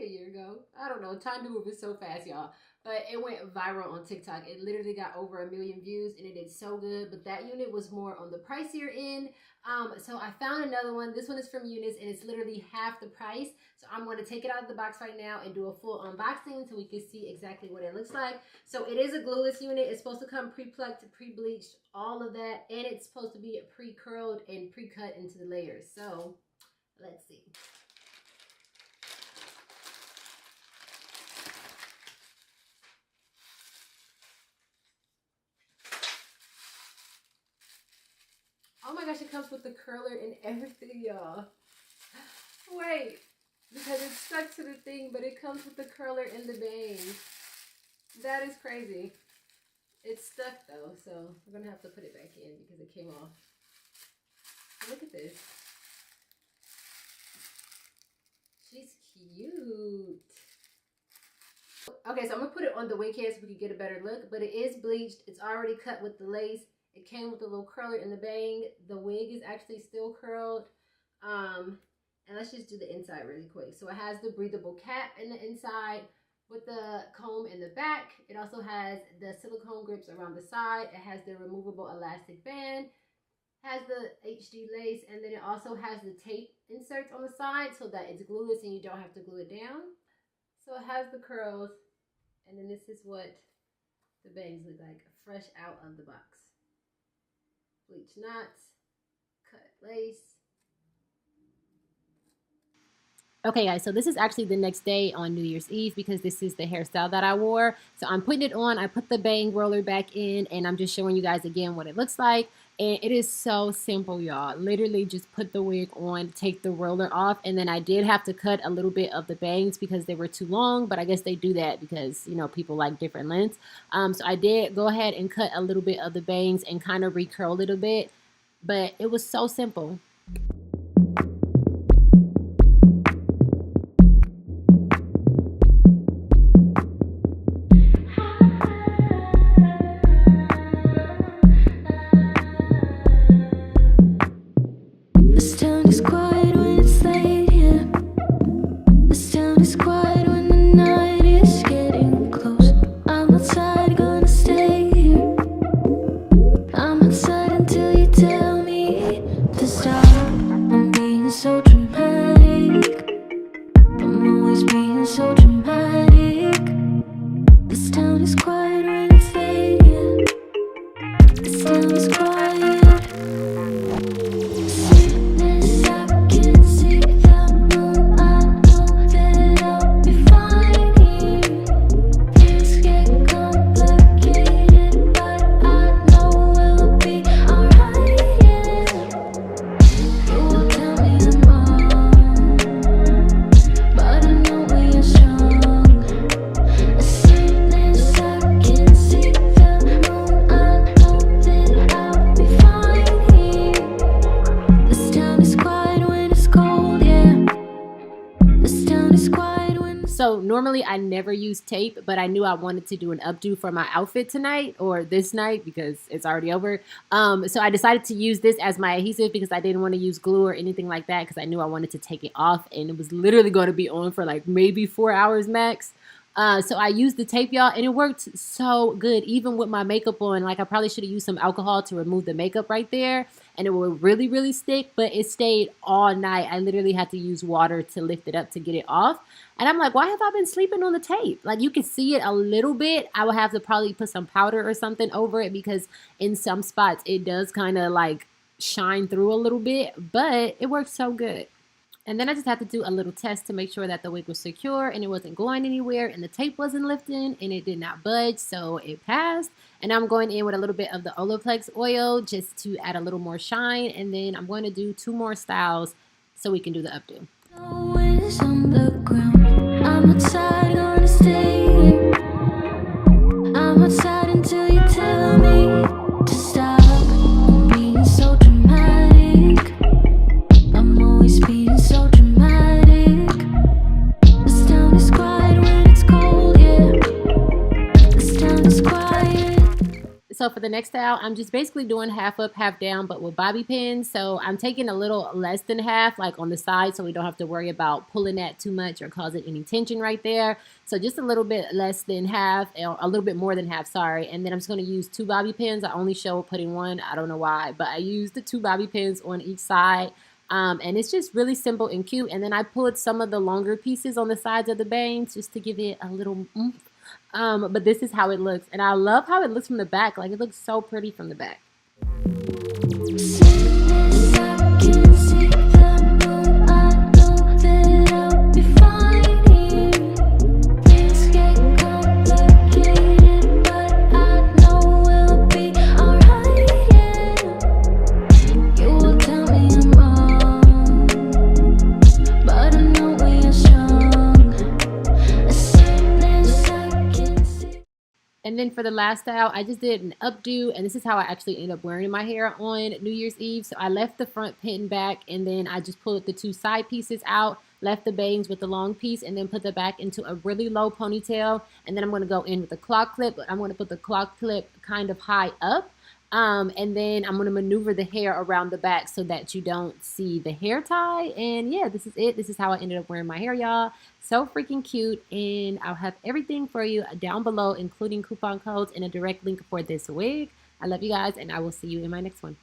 a year ago. I don't know. Time to move is so fast, y'all. But it went viral on TikTok. It literally got over 1 million views and it did so good. But that unit was more on the pricier end. So I found another one. This one is from UNice and it's literally half the price. So I'm going to take it out of the box right now and do a full unboxing so we can see exactly what it looks like. So it is a glueless unit. It's supposed to come pre-plucked, pre-bleached, all of that. And it's supposed to be pre-curled and pre-cut into the layers. So let's see. Oh my gosh, it comes with the curler and everything, y'all. Wait, because it's stuck to the thing, but it comes with the curler and the bangs. That is crazy. It's stuck though, so we're gonna have to put it back in because it came off. Look at this. She's cute. Okay, so I'm gonna put it on the wig head so we can get a better look, but it is bleached. It's already cut with the lace. It came with a little curler in the bang. The wig is actually still curled. And let's just do the inside really quick. So it has the breathable cap in the inside with the comb in the back. It also has the silicone grips around the side. It has the removable elastic band. Has the HD lace. And then it also has the tape inserts on the side so that it's glueless and you don't have to glue it down. So it has the curls. And then this is what the bangs look like fresh out of the box. Bleach knots, cut lace. Okay guys, so this is actually the next day on New Year's Eve because this is the hairstyle that I wore. So I'm putting it on, I put the bang roller back in and I'm just showing you guys again what it looks like. And it is so simple, y'all. Literally just put the wig on, take the roller off, and then I did have to cut a little bit of the bangs because they were too long, but I guess they do that because, you know, people like different lengths. So I did go ahead and cut a little bit of the bangs and kind of recurl it a bit, but it was so simple. So normally I never use tape, but I knew I wanted to do an updo for my outfit tonight or this night because it's already over. So I decided to use this as my adhesive because I didn't want to use glue or anything like that because I knew I wanted to take it off and it was literally going to be on for like maybe 4 hours max. So I used the tape, y'all, and it worked so good. Even with my makeup on, like I probably should have used some alcohol to remove the makeup right there and it would really, really stick, but it stayed all night. I literally had to use water to lift it up to get it off. And I'm like, why have I been sleeping on the tape? Like you can see it a little bit. I would have to probably put some powder or something over it because in some spots it does kind of like shine through a little bit, but it works so good. And then I just had to do a little test to make sure that the wig was secure and it wasn't going anywhere and the tape wasn't lifting and it did not budge, so it passed. And I'm going in with a little bit of the Olaplex oil just to add a little more shine, and then I'm going to do 2 more styles so we can do the updo. On the ground. I'm outside, gonna stay here. I'm outside until you tell me to stop. I'm being so dramatic. I'm always being so dramatic. This town is quiet when it's cold, yeah. This town is quiet. So So for the next style, I'm just basically doing half up, half down, but with bobby pins. So I'm taking a little less than half, like on the side, so we don't have to worry about pulling that too much or causing any tension right there. So just a little bit less than half, or a little bit more than half, sorry. And then I'm just going to use 2 bobby pins. I only show putting one. I don't know why, but I used the 2 bobby pins on each side. And it's just really simple and cute. And then I pulled some of the longer pieces on the sides of the bangs just to give it a little oomph. But this is how it looks. And I love how it looks from the back. Like, it looks so pretty from the back. And then for the last style, I just did an updo, and this is how I actually ended up wearing my hair on New Year's Eve. So I left the front pin back, and then I just pulled the 2 side pieces out, left the bangs with the long piece, and then put the back into a really low ponytail. And then I'm going to go in with the claw clip, but I'm going to put the claw clip kind of high up. And then I'm going to maneuver the hair around the back so that you don't see the hair tie. And yeah, this is it. This is how I ended up wearing my hair, y'all. So freaking cute. And I'll have everything for you down below, including coupon codes and a direct link for this wig. I love you guys, and I will see you in my next one.